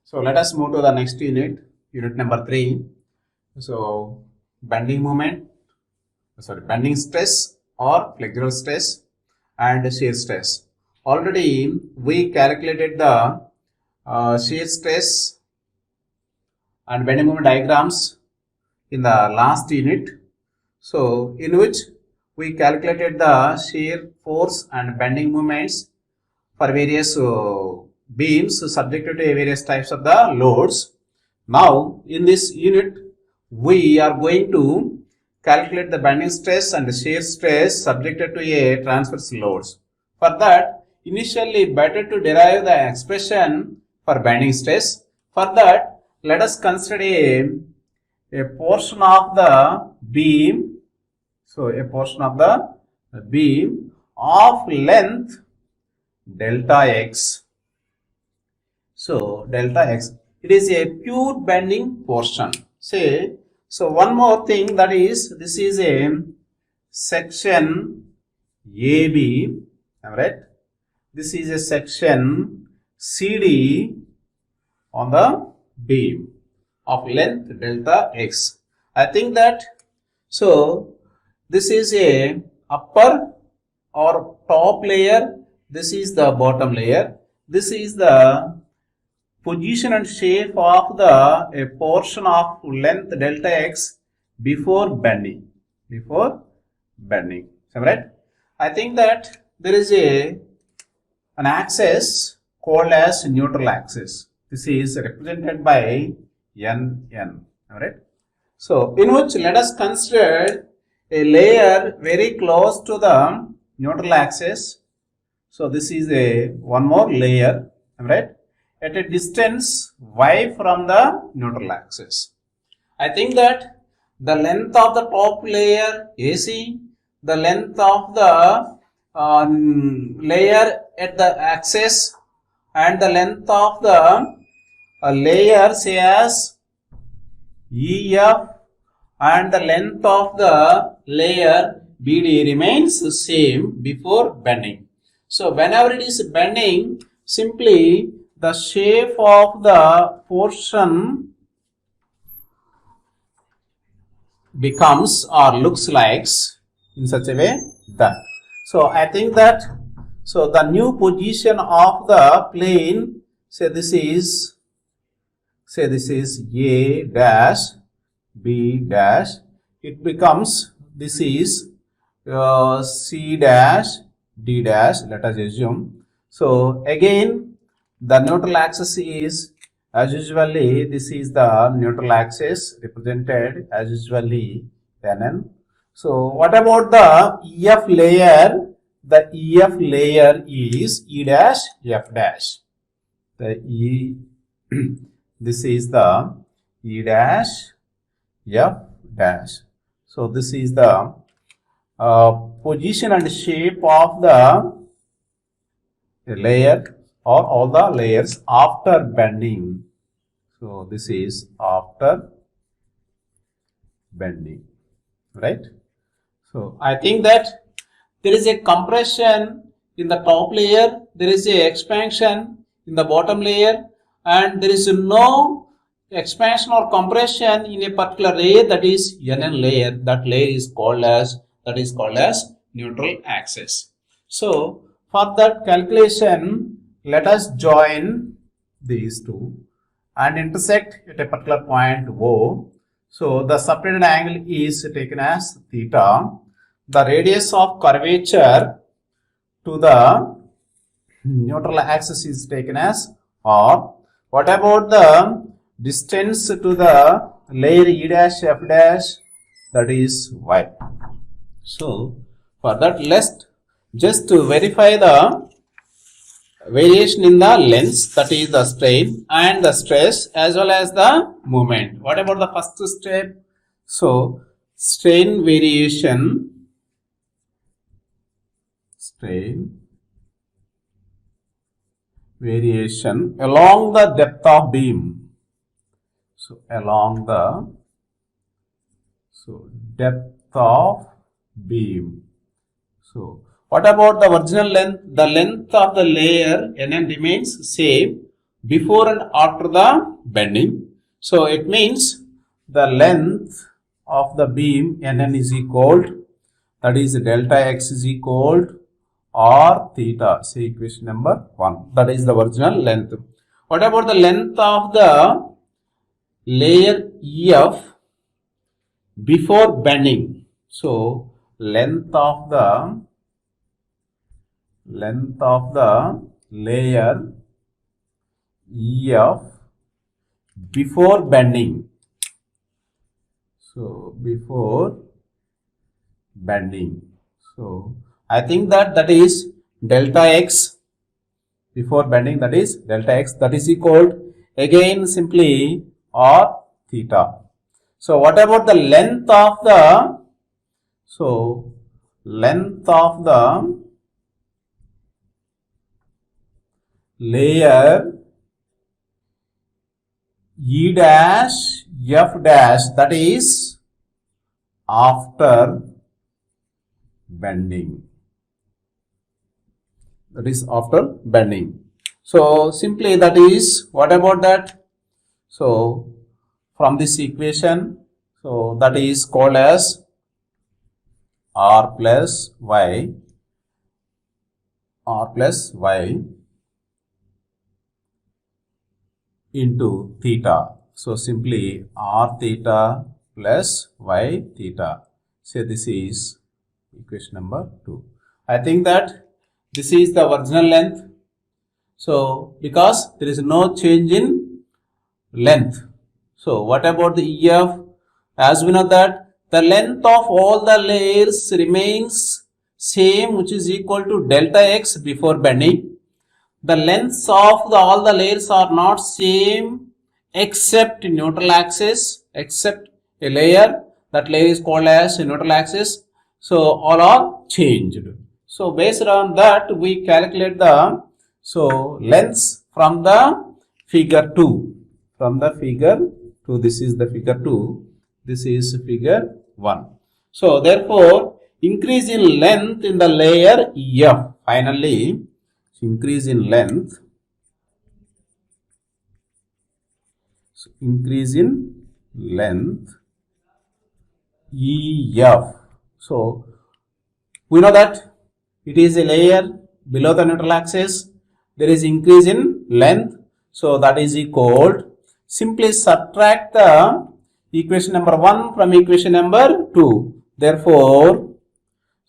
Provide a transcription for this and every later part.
So let us move to the next unit, unit number 3. So bending stress or flexural stress and shear stress. Already we calculated the shear stress and bending moment diagrams in the last unit. So in which we calculated the shear force and bending moments for various beams subjected to various types of the loads. Now in this unit we are going to calculate the bending stress and the shear stress subjected to a transverse loads. For that, initially better to derive the expression for bending stress. For that, let us consider a portion of the beam. So a portion of the beam of length delta x. So delta x, it is a pure bending portion. Say, so one more thing, that is, this is a section AB, right? This is a section CD on the beam of length delta x. I think that, so this is a upper or top layer, this is the bottom layer, this is the position and shape of the a portion of length delta x before bending. Right? I think that there is an axis called as neutral axis. This is represented by NN. Alright. So in which let us consider a layer very close to the neutral axis. So this is a one more layer, right, at a distance y from the neutral axis. I think that the length of the top layer AC, the length of the layer at the axis, and the length of the layer say as EF, and the length of the layer BD remains the same before bending. So whenever it is bending, simply the shape of the portion becomes or looks like in such a way that. So I think that, so the new position of the plane, say this is A dash, B dash, it becomes, this is C dash, D dash, let us assume. So again the neutral axis is as usually, this is the neutral axis represented as usually NN. So what about the EF layer? The EF layer is E dash F dash. The E this is the E dash F dash. So this is the position and shape of the layer or all the layers after bending. So this is after bending, right? So I think that there is a compression in the top layer, there is a expansion in the bottom layer, and there is no expansion or compression in a particular layer, that is NN layer. That layer is called as neutral axis. So for that calculation, let us join these two and intersect at a particular point O. So the separated angle is taken as theta. The radius of curvature to the neutral axis is taken as R. What about the distance to the layer E dash F dash? That is Y. So for that, let's just to verify the variation in the length, that is the strain and the stress as well as the moment. What about the first step? So strain variation along the depth of beam. So along the depth of beam. So what about the original length? The length of the layer NN remains same. before and after the bending. So it means the length of the beam NN is equal, that is delta x is equal r theta. See equation number 1. That is the original length. What about the length of the layer EF before bending? So length of the layer EF before bending. So before bending. So I think that is delta x before bending, that is delta x, that is equal again simply r theta. So what about the length of the, so length of the layer E dash F dash, that is after bending. That is after bending. So simply that is, what about that? So from this equation, so that is called as r plus y into theta. So simply r theta plus y theta. So this is equation number 2. I think that this is the original length. So because there is no change in length. So what about the EF? As we know that the length of all the layers remains same, which is equal to delta x before bending. The lengths of all the layers are not same except neutral axis, except a layer. That layer is called as neutral axis. So all are changed. So based on that we calculate the lengths from the figure 2. From the figure 2, this is the figure 2. This is figure 1. So therefore increase in length in the layer EF. Finally increase in length, EF. So we know that it is a layer below the neutral axis. There is increase in length. So that is equal. Simply subtract the equation number 1 from equation number 2. Therefore,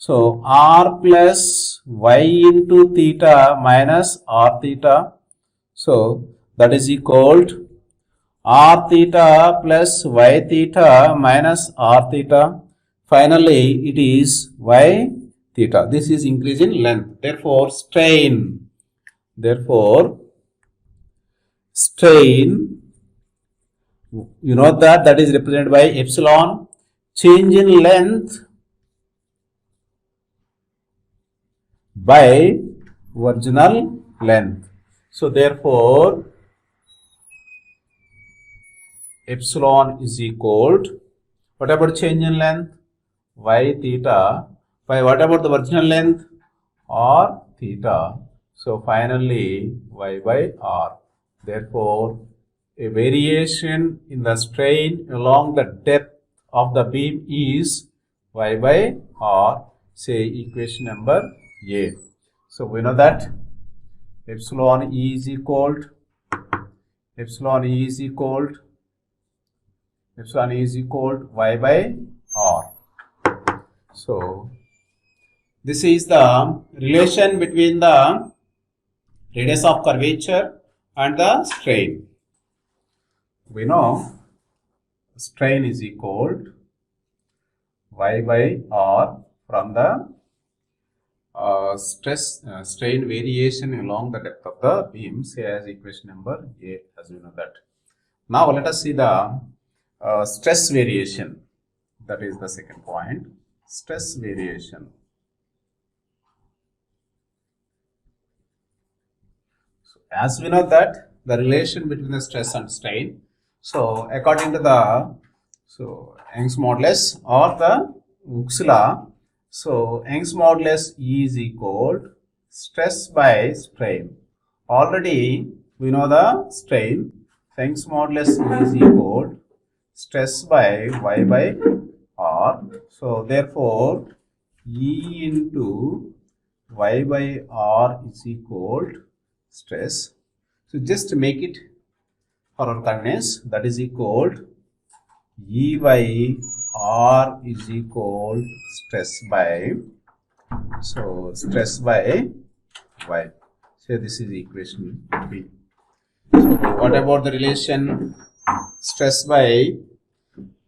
so r plus y into theta minus r theta. So that is equal to r theta plus y theta minus r theta. Finally, it is y theta. This is increase in length. Therefore, strain. You know that is represented by epsilon. Change in length by original length. So therefore epsilon is equal to, what about change in length? Y theta by what about the original length? R theta. So finally y by r. Therefore a variation in the strain along the depth of the beam is y by r. Say equation number A. So we know that epsilon E is equal to y by r. So this is the relation between the radius of curvature and the strain. We know strain is equal to y by r from the strain variation along the depth of the beam, say as equation number A, as you know that. Now let us see the stress variation. That is the second point. Stress variation. So as we know that the relation between the stress and strain. So according to the Young's modulus or the Hooke's law. So Young's modulus E is equal to stress by strain. Already we know the strain. Young's modulus is equal stress by Y by R. So therefore, E into Y by R is equal to stress. So just make it for our convenience, that is equal to E by R is equal stress by, so stress by Y. So this is equation B. So what about the relation stress by,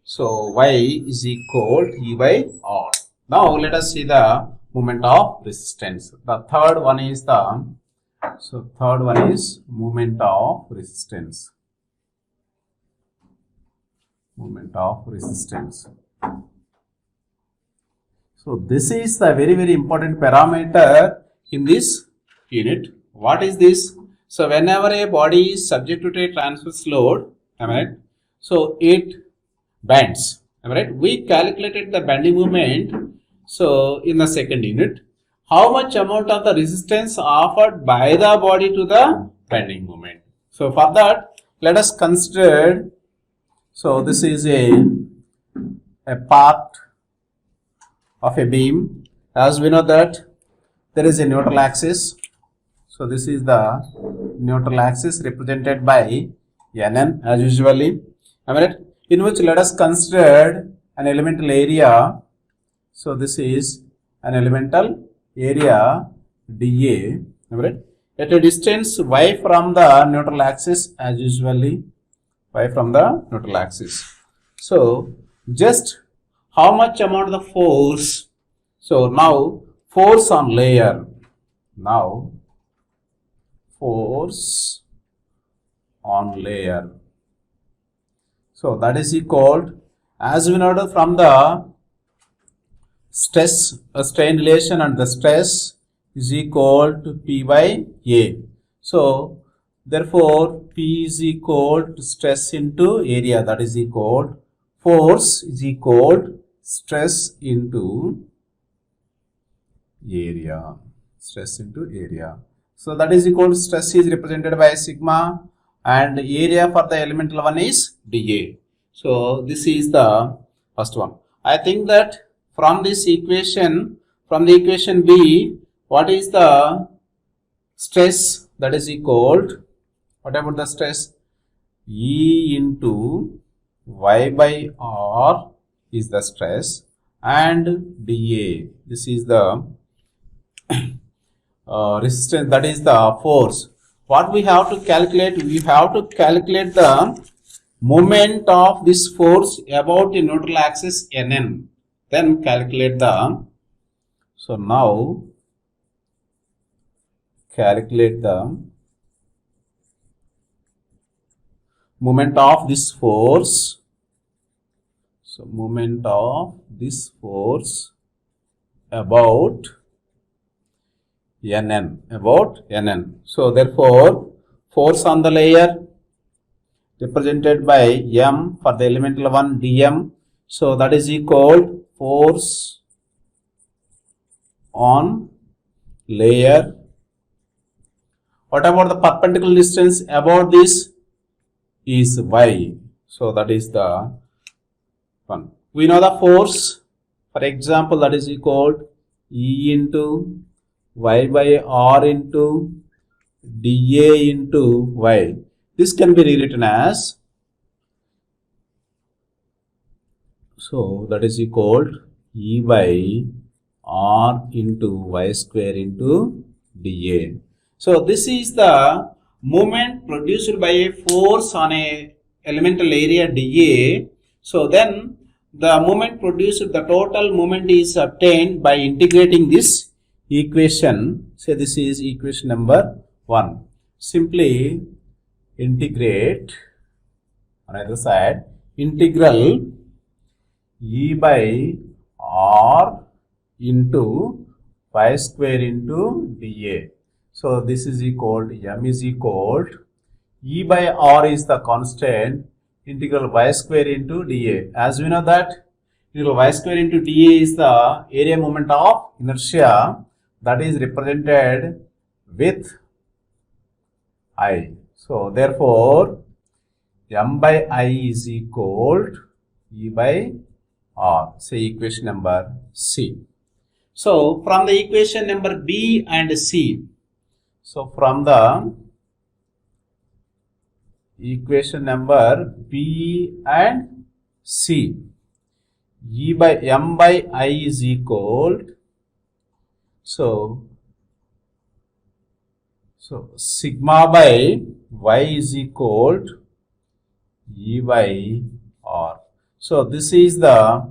so Y is equal to E by R. Now let us see the moment of resistance. The third one is moment of resistance. Moment of resistance. So this is the very important parameter in this unit. What is this? So whenever a body is subject to a transverse load, am I right? So it bends, am I right? We calculated the bending moment. So in the second unit, how much amount of the resistance offered by the body to the bending moment. So for that, let us consider, so this is a part of a beam. As we know that there is a neutral axis. So this is the neutral axis represented by NN as usually. Am I right? In which let us consider an elemental area. So this is an elemental area dA. Am I right? At a distance y from the neutral axis as usually. Y from the neutral axis. So just how much amount of the force? So now force on layer. Now force on layer. So that is equal, as we know from the stress, strain relation, and the stress is equal to P by A. So therefore P is equal to stress into area, that is equal, force is equal to stress into area. Stress into area. So that is equal to, stress is represented by sigma and area for the elemental one is dA. So this is the first one. I think that from this equation, from the equation B, what is the stress? That is equal to, what about the stress? E into Y by R is the stress and dA. This is the resistance, that is the force. What we have to calculate? We have to calculate the moment of this force about the neutral axis NN. Then calculate the, so now calculate the moment of this force. So moment of this force about NN, So therefore force on the layer represented by M for the elemental one dM. So that is equal force on layer. What about the perpendicular distance about this is Y. So that is the one. We know the force, for example, that is equal E into Y by R into dA into Y. This can be rewritten as, so that is equal E by R into Y square into dA. So this is the moment produced by a force on a elemental area dA. So then the moment produced, the total moment is obtained by integrating this equation. Say this is equation number 1. Simply integrate on either side, integral E by R into Y square into dA. So this is equal to, M is equal to, E by R is the constant, integral Y square into dA. As we know that integral Y square into dA is the area moment of inertia, that is represented with I. So therefore M by I is equal to E by R. Say equation number C. So from the equation number B and C, so from the equation number B and C, E by M by I is equal to, so sigma by Y is equal to E by R. So this is the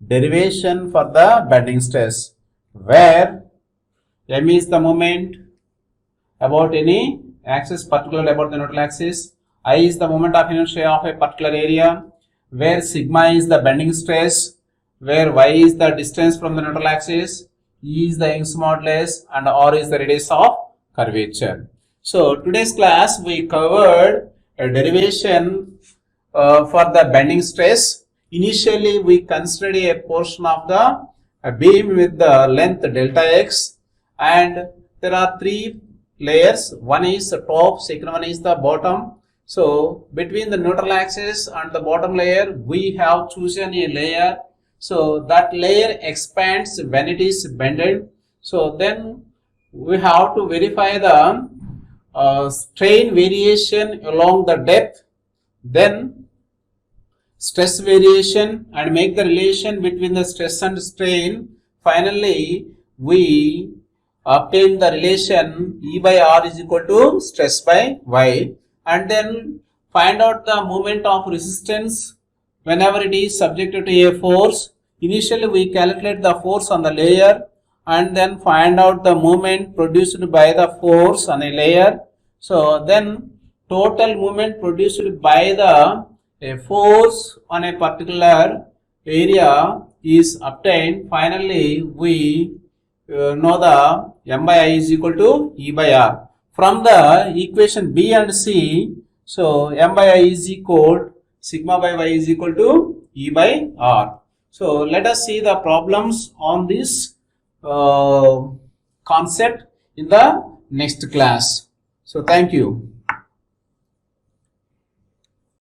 derivation for the bending stress, where M is the moment about any axis, particularly about the neutral axis. I is the moment of inertia of a particular area, where sigma is the bending stress, where Y is the distance from the neutral axis, E is the Young's modulus, and R is the radius of curvature. So today's class we covered a derivation for the bending stress. Initially we considered a portion of the beam with the length delta x, and there are three layers. One is the top, second one is the bottom. So between the neutral axis and the bottom layer we have chosen a layer. So that layer expands when it is bended. So then we have to verify the strain variation along the depth, then stress variation, and make the relation between the stress and strain. Finally we obtain the relation E by R is equal to stress by Y, and then find out the moment of resistance whenever it is subjected to a force. Initially we calculate the force on the layer and then find out the moment produced by the force on a layer. So then total moment produced by the force on a particular area is obtained. Finally we know the M by I is equal to E by R. From the equation B and C, so M by I is equal, sigma by Y is equal to E by R. So let us see the problems on this concept in the next class. So thank you.